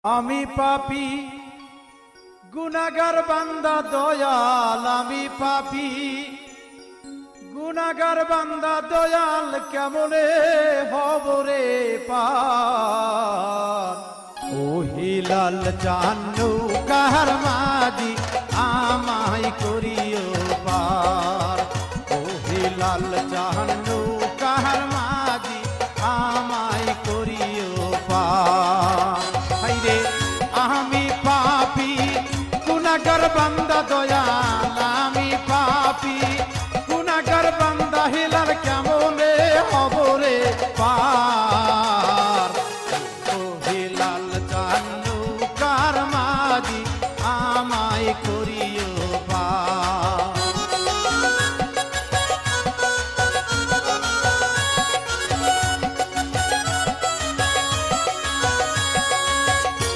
আমি পাপী গুনাহগার বান্দা দয়াল, আমি পাপী গুনাহগার বান্দা দয়াল, কেমনে হব রে পার। ও হিলাল জানু কাহার মাঝি আমায় করিও পার। ও হিলাল জানু কাহার মাঝি আমায় করিও পার। হাইরে আমি পাপী গুনাহগার বান্দা দয়াল,